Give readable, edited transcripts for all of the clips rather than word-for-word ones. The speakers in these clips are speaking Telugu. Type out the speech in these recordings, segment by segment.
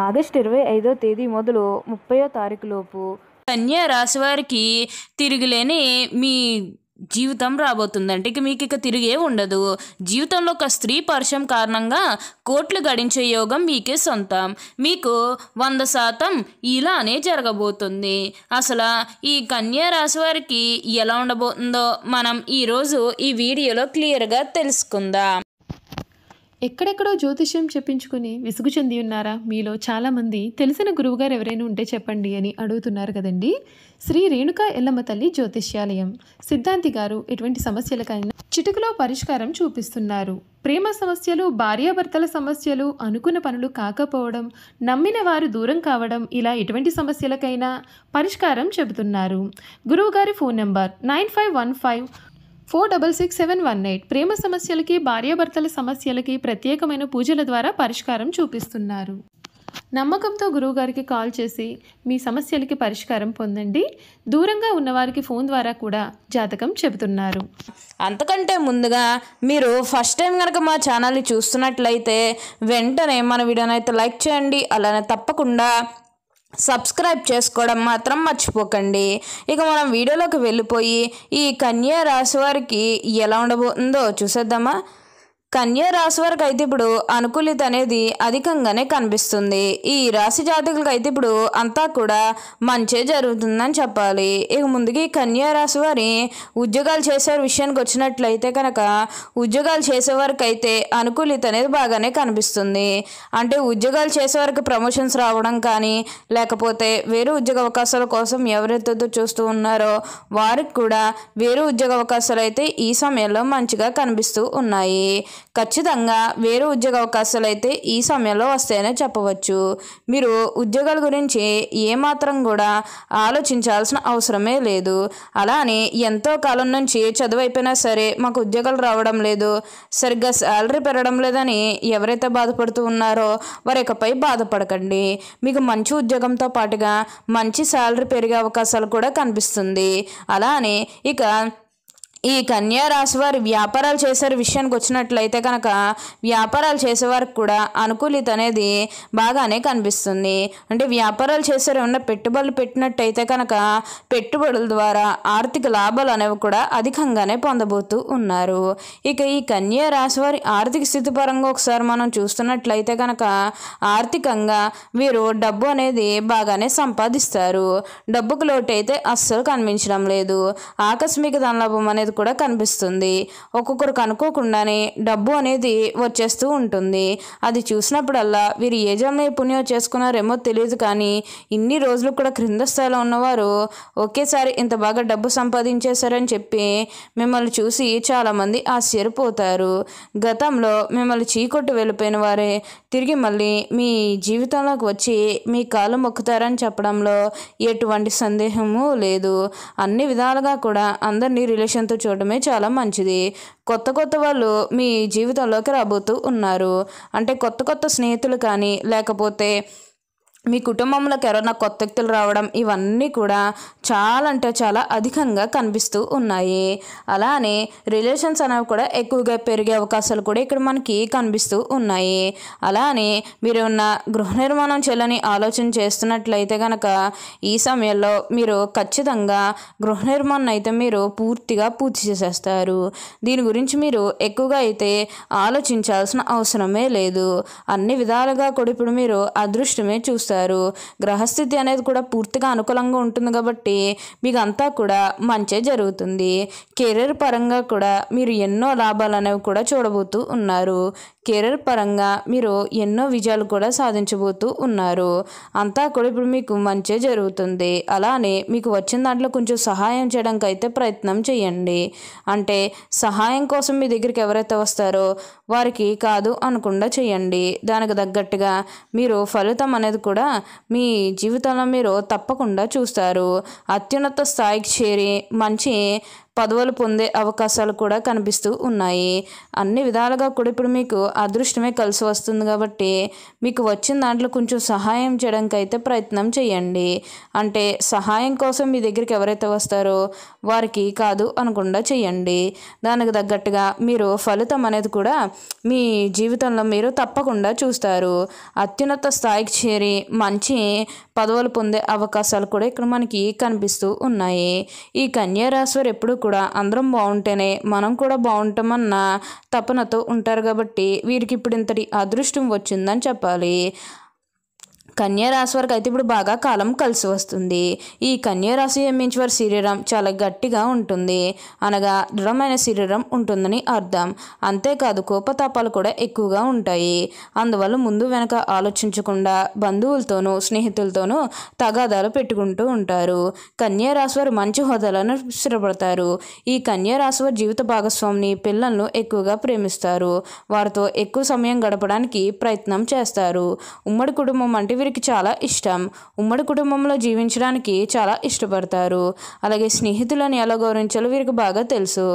ఆగస్టు 25వ తేదీ మొదలు 30వ తారీఖు లోపు కన్యా రాశి వారికి తిరిగిలేని మీ జీవితం రాబోతుందంటే మీకు తిరిగే ఉండదు. జీవితంలో ఒక స్త్రీ పరిచయం కారణంగా కోట్లు గడించే యోగం మీకే సొంతం. మీకు 100% ఇలానే జరగబోతుంది. అసలు ఈ కన్యా రాశి వారికి ఎలా ఉండబోతుందో మనం ఈరోజు ఈ వీడియోలో క్లియర్గా తెలుసుకుందాం. ఎక్కడెక్కడో జ్యోతిష్యం చెప్పించుకుని విసుగు చెంది ఉన్నారా? మీలో చాలామంది తెలిసిన గురువుగారు ఎవరైనా ఉంటే చెప్పండి అని అడుగుతున్నారు కదండి. శ్రీ రేణుకా ఎల్లమ్మ తల్లి జ్యోతిష్యాలయం సిద్ధాంతి గారు ఎటువంటి సమస్యలకైనా చిటికలో పరిష్కారం చూపిస్తున్నారు. ప్రేమ సమస్యలు, భార్యాభర్తల సమస్యలు, అనుకున్న పనులు కాకపోవడం, నమ్మిన వారు దూరం కావడం, ఇలా ఎటువంటి సమస్యలకైనా పరిష్కారం చెబుతున్నారు. గురువుగారి ఫోన్ నంబర్ 9515466718. ప్రేమ సమస్యలకి, భార్యాభర్తల సమస్యలకి ప్రత్యేకమైన పూజల ద్వారా పరిష్కారం చూపిస్తున్నారు. నమ్మకంతో గురువుగారికి కాల్ చేసి మీ సమస్యలకి పరిష్కారం పొందండి. దూరంగా ఉన్నవారికి ఫోన్ ద్వారా కూడా జాతకం చెబుతున్నారు. అంతకంటే ముందుగా మీరు ఫస్ట్ టైం కనుక మా ఛానల్ని చూస్తున్నట్లయితే వెంటనే మన వీడియోని అయితే లైక్ చేయండి. అలానే తప్పకుండా సబ్స్క్రైబ్ చేసుకోవడం మాత్రం మర్చిపోకండి. ఇక మనం వీడియోలోకి వెళ్ళిపోయి ఈ కన్యా రాశి వారికి ఎలా ఉండబోతుందో చూసేద్దామా. కన్యా రాశి వారికి అయితే ఇప్పుడు అనుకూలిత అనేది అధికంగానే కనిపిస్తుంది. ఈ రాశి జాతకులకు అయితే ఇప్పుడు అంతా కూడా మంచే జరుగుతుందని చెప్పాలి. ఇక ముందుగా ఈ కన్యా రాశి వారి ఉద్యోగాలు చేసే విషయానికి వచ్చినట్లయితే కనుక ఉద్యోగాలు చేసేవారికి అయితే అనుకూలిత అనేది బాగానే కనిపిస్తుంది. అంటే ఉద్యోగాలు చేసేవారికి ప్రమోషన్స్ రావడం కానీ, లేకపోతే వేరే ఉద్యోగ అవకాశాల కోసం ఎవరైతే చూస్తూ ఉన్నారో వారికి కూడా వేరే ఉద్యోగ అవకాశాలు అయితే ఈ సమయంలో మంచిగా కనిపిస్తూ ఉన్నాయి. ఖచ్చితంగా వేరే ఉద్యోగ అవకాశాలు అయితే ఈ సమయంలో వస్తాయనే చెప్పవచ్చు. మీరు ఉద్యోగాల గురించి ఏమాత్రం కూడా ఆలోచించాల్సిన అవసరమే లేదు. అలానే ఎంతో కాలం నుంచి చదువు అయిపోయినా సరే మాకు ఉద్యోగాలు రావడం లేదు, సరిగ్గా శాలరీ పెరగడం లేదని ఎవరైతే బాధపడుతూ ఉన్నారో వారి ఇకపై బాధపడకండి. మీకు మంచి ఉద్యోగంతో పాటుగా మంచి శాలరీ పెరిగే అవకాశాలు కూడా కనిపిస్తుంది. అలానే ఇక ఈ కన్యా రాశి వారి వ్యాపారాలు చేసే విషయానికి వచ్చినట్లయితే కనుక వ్యాపారాలు చేసేవారికి కూడా అనుకూలిత అనేది బాగానే కనిపిస్తుంది. అంటే వ్యాపారాలు చేసే ఉన్న పెట్టుబడులు పెట్టినట్టయితే కనుక పెట్టుబడుల ద్వారా ఆర్థిక లాభాలు అనేవి కూడా అధికంగానే పొందబోతూ ఉన్నారు. ఇక ఈ కన్యా రాశి వారి ఆర్థిక స్థితి పరంగా ఒకసారి మనం చూస్తున్నట్లయితే కనుక ఆర్థికంగా వీరు డబ్బు అనేది బాగానే సంపాదిస్తారు. డబ్బుకు లోటు అయితే అస్సలు కనిపించడం లేదు. ఆకస్మిక ధనలాభం అనేది కూడా కనిపిస్తుంది. ఒక్కొక్కరికి అనుకోకుండానే డబ్బు అనేది వచ్చేస్తూ ఉంటుంది. అది చూసినప్పుడల్లా వీరు ఏ జన్మ పుణ్యం చేసుకున్నారేమో తెలియదు, కానీ ఇన్ని రోజులు కూడా క్రింద స్థాయిలో ఉన్నవారు ఒకేసారి ఇంత బాగా డబ్బు సంపాదించేశారని చెప్పి మిమ్మల్ని చూసి చాలామంది ఆశ్చర్యపోతారు. గతంలో మిమ్మల్ని చీకొట్టు వెళ్ళిపోయిన వారే తిరిగి మళ్ళీ మీ జీవితంలోకి వచ్చి మీ కాళ్ళు మొక్కుతారని చెప్పడంలో ఎటువంటి సందేహము లేదు. అన్ని విధాలుగా కూడా అందరినీ రిలేషన్తో చూడడమే చాలా మంచిది. కొత్త కొత్త వాళ్ళు మీ జీవితంలోకి రాబోతూ ఉన్నారు. అంటే కొత్త కొత్త స్నేహితులు కానీ, లేకపోతే మీ కుటుంబంలోకి ఎవరైనా కొత్త వ్యక్తులు రావడం, ఇవన్నీ కూడా చాలా అంటే చాలా అధికంగా కనిపిస్తూ ఉన్నాయి. అలానే రిలేషన్స్ అనేవి కూడా ఎక్కువగా పెరిగే అవకాశాలు కూడా ఇక్కడ మనకి కనిపిస్తూ ఉన్నాయి. అలానే మీరు ఉన్న గృహ నిర్మాణం చేయాలని ఆలోచన చేస్తున్నట్లయితే కనుక ఈ సమయంలో మీరు ఖచ్చితంగా గృహ నిర్మాణం అయితే మీరు పూర్తిగా పూర్తి చేసేస్తారు. దీని గురించి మీరు ఎక్కువగా అయితే ఆలోచించాల్సిన అవసరమే లేదు. అన్ని విధాలుగా కూడా ఇప్పుడు మీరు అదృష్టమే చూస్తారు. గ్రహస్థితి అనేది కూడా పూర్తిగా అనుకూలంగా ఉంటుంది కాబట్టి మీకు అంతా కూడా మంచే జరుగుతుంది. కెరీర్ పరంగా కూడా మీరు ఎన్నో లాభాలు అనేవి కూడా చూడబోతూ ఉన్నారు. కెరీర్ పరంగా మీరు ఎన్నో విజయాలు కూడా సాధించబోతూ ఉన్నారు. అంతా కూడా ఇప్పుడు మీకు మంచే జరుగుతుంది. అలానే మీకు వచ్చిన దాంట్లో కొంచెం సహాయం చేయడానికి అయితే ప్రయత్నం చేయండి. అంటే సహాయం కోసం మీ దగ్గరికి ఎవరైతే వస్తారో వారికి కాదు అనకుండా చేయండి. దానికి తగ్గట్టుగా మీరు ఫలితం అనేది కూడా మీ జీవితంలో మీరు తప్పకుండా చూస్తారు. అత్యున్నత స్థాయికి చేరి మంచి పదవులు పొందే అవకాశాలు కూడా కనిపిస్తూ ఉన్నాయి. అన్ని విధాలుగా కూడా ఇప్పుడు మీకు అదృష్టమే కలిసి వస్తుంది కాబట్టి మీకు వచ్చిన దాంట్లో కొంచెం సహాయం చేయడానికి అయితే ప్రయత్నం చేయండి. అంటే సహాయం కోసం మీ దగ్గరికి ఎవరైతే వస్తారో వారికి కాదు అనకుండా చేయండి. దానికి తగ్గట్టుగా మీరు ఫలితం అనేది కూడా మీ జీవితంలో మీరు తప్పకుండా చూస్తారు. అత్యున్నత స్థాయికి చేరి మంచి పదవులు పొందే అవకాశాలు కూడా ఇక్కడ మనకి కనిపిస్తూ ఉన్నాయి. ఈ కన్యా రాశి వారు ఎప్పుడు కూడా అందరం బాగుంటేనే మనం కూడా బాగుంటామన్న తపనతో ఉంటారు కాబట్టి వీరికి ఇప్పుడు ఇంతటి అదృష్టం వచ్చిందని చెప్పాలి. కన్యా రాశి వారికి అయితే ఇప్పుడు బాగా కాలం కలిసి వస్తుంది. ఈ కన్యా రాశి జన్మించిన వారి శరీరం చాలా గట్టిగా ఉంటుంది, అనగా దృఢమైన శరీరం ఉంటుందని అర్థం. అంతేకాదు కోపతాపాలు కూడా ఎక్కువగా ఉంటాయి. అందువల్ల ముందు వెనక ఆలోచించకుండా బంధువులతోనూ స్నేహితులతోనూ తగాదాలు పెట్టుకుంటూ ఉంటారు. కన్యా రాశి వారు మంచి హోదాలను స్థిరపడతారు. ఈ కన్యా రాశి వారి జీవిత భాగస్వామిని పిల్లలను ఎక్కువగా ప్రేమిస్తారు. వారితో ఎక్కువ సమయం గడపడానికి ప్రయత్నం చేస్తారు. ఉమ్మడి కుటుంబం అంటే వీరికి చాలా ఇష్టం. ఉమ్మడి కుటుంబంలో జీవించడానికి చాలా ఇష్టపడతారు. అలాగే స్నేహితులను ఎలా గౌరవించాలో వీరికి బాగా తెలుసు.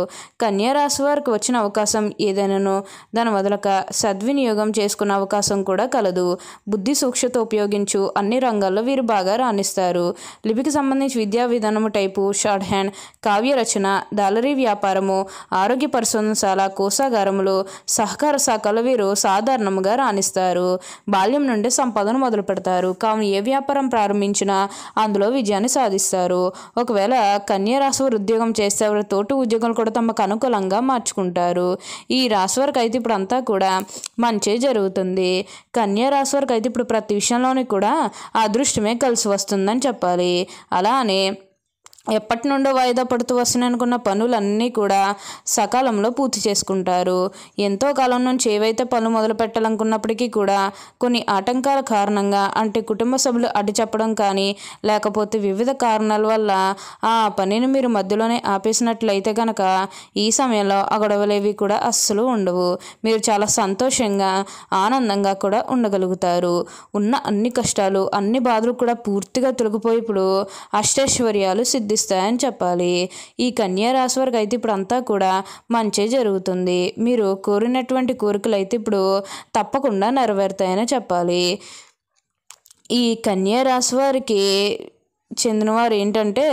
కన్యా రాశి వారికి వచ్చిన అవకాశం ఏదైనానో దాని వదలక సద్వినియోగం చేసుకునే అవకాశం కూడా కలదు. బుద్ధి సూక్ష్మత ఉపయోగించు అన్ని రంగాల్లో వీరు బాగా రాణిస్తారు. లిపికి సంబంధించి విద్యా విధానము టైపు, షార్ట్ హ్యాండ్, కావ్య రచన, దాలరీ వ్యాపారము, ఆరోగ్య పరిశోధనశాల, కోశాగారములు, సహకార శాఖలో వీరు సాధారణంగా రాణిస్తారు. బాల్యం నుండి సంపదను మొదలు పెడతారు. కావున ఏ వ్యాపారం ప్రారంభించినా అందులో విజయాన్ని సాధిస్తారు. ఒకవేళ కన్యా రాశి వారు ఉద్యోగం చేస్తే వారి తోటి ఉద్యోగులు కూడా తమకు అనుకూలంగా మార్చుకుంటారు. ఈ రాశి వారికి అయితే ఇప్పుడు అంతా కూడా మంచి జరుగుతుంది. కన్యా రాశి వారికి అయితే ఇప్పుడు ప్రతి విషయంలోని కూడా అదృష్టమే కలిసి వస్తుందని చెప్పాలి. అలానే ఎప్పటి నుండో వాయిదా పడుతూ వస్తున్నాయనుకున్న పనులన్నీ కూడా సకాలంలో పూర్తి చేసుకుంటారు. ఎంతో కాలం నుంచి ఏవైతే పనులు మొదలు పెట్టాలనుకున్నప్పటికీ కూడా కొన్ని ఆటంకాల కారణంగా, అంటే కుటుంబ సభ్యులు అడ్డు చెప్పడం కానీ లేకపోతే వివిధ కారణాల వల్ల ఆ పనిని మీరు మధ్యలోనే ఆపేసినట్లయితే కనుక ఈ సమయంలో ఆ గొడవలేవి కూడా అస్సలు ఉండవు. మీరు చాలా సంతోషంగా ఆనందంగా కూడా ఉండగలుగుతారు. ఉన్న అన్ని కష్టాలు అన్ని బాధలు కూడా పూర్తిగా తొలగిపోయి ఇప్పుడు అష్టైశ్వర్యాలు సిద్ధిస్తాయని చెప్పాలి. ఈ కన్యా రాశి వారికి అయితే ఇప్పుడు అంతా కూడా మంచి జరుగుతుంది. మీరు కోరినటువంటి కోరికలు అయితే ఇప్పుడు తప్పకుండా నెరవేరుతాయని చెప్పాలి. ఈ కన్యా రాశి వారికి చెందినవారు ఏంటంటే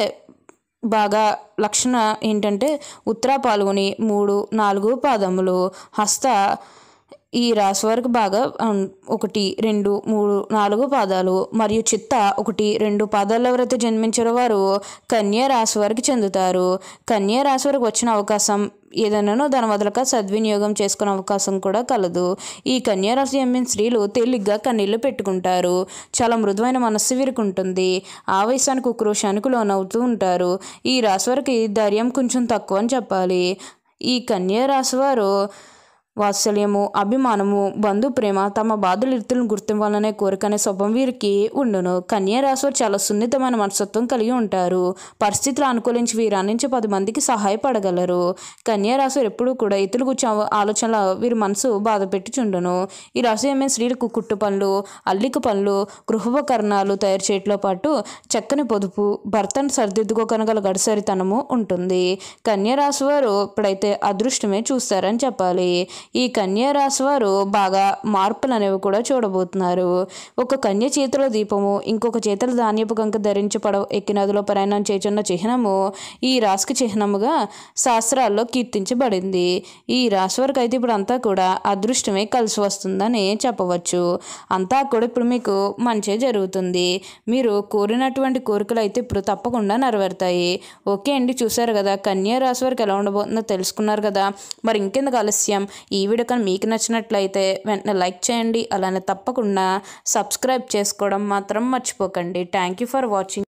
బాగా లక్షణ ఏంటంటే ఉత్తర పాల్గొని 3, 4 పాదములు, హస్త ఈ రాశి వారికి బాగా 1, 2, 3, 4 పాదాలు మరియు చిత్త 1, 2 పాదాలు ఎవరైతే జన్మించారో వారు కన్యా రాశి వారికి చెందుతారు. కన్యా రాశి వారికి వచ్చిన అవకాశం ఏదైనానో దాని వదలక సద్వినియోగం చేసుకునే అవకాశం కూడా కలదు. ఈ కన్యా రాశి జన్మించిన స్త్రీలు తేలిగ్గా కన్నీళ్లు పెట్టుకుంటారు. చాలా మృదువైన మనస్సు వీరికి ఉంటుంది. ఆవేశానికి ఉక్రోషానికి లోనవుతూ ఉంటారు. ఈ రాశి వారికి ధైర్యం కొంచెం తక్కువ అని చెప్పాలి. ఈ కన్యా రాశి వారు వాత్సల్యము, అభిమానము, బంధు ప్రేమ, తమ బాధలు ఇతరులను గుర్తింపాలనే కోరికనే స్వభావం వీరికి ఉండును. కన్యా రాశి వారు చాలా సున్నితమైన మనస్తత్వం కలిగి ఉంటారు. పరిస్థితులు అనుకూలించి వీరు అందించి 10 మందికి సహాయపడగలరు. కన్యా రాశి వారు ఎప్పుడూ కూడా ఇతరుల గురించి ఆలోచనల వీరి మనసు బాధ పెట్టుచుండును. ఈ రాశి ఏమైనా స్త్రీలకు కుట్టు పనులు, అల్లిక పనులు, గృహోపకరణాలు తయారు చేయడంతో పాటు చక్కని పొదుపు, భర్తను సరిదిద్దుకోగల గడిసరితనము ఉంటుంది. కన్యా రాశి వారు ఇప్పుడైతే అదృష్టమే చూస్తారని చెప్పాలి. ఈ కన్యా రాశి వారు బాగా మార్పులు అనేవి కూడా చూడబోతున్నారు. ఒక కన్య చేతిలో దీపము, ఇంకొక చేతిలో ధాన్యపు కంక ధరించి పడవ ఎక్కి నదిలో ప్రయాణం చేస్తున్న చిహ్నము ఈ రాశికి చిహ్నముగా శాస్త్రాల్లో కీర్తించబడింది. ఈ రాశి వారికి అయితే ఇప్పుడు అంతా కూడా అదృష్టమే కలిసి వస్తుందని చెప్పవచ్చు. అంతా కూడా ఇప్పుడు మీకు మంచి జరుగుతుంది. మీరు కోరినటువంటి కోరికలు అయితే ఇప్పుడు తప్పకుండా నెరవేరుతాయి. ఓకే అండి, చూసారు కదా కన్యా రాశి వారికి ఎలా ఉండబోతుందో తెలుసుకున్నారు కదా. మరి ఇంకెందుకు ఆలస్యం, ఈ వీడియో కానీ మీకు నచ్చినట్లయితే వెంటనే లైక్ చేయండి. అలానే తప్పకుండా సబ్స్క్రైబ్ చేసుకోవడం మాత్రం మర్చిపోకండి. Thank you for watching.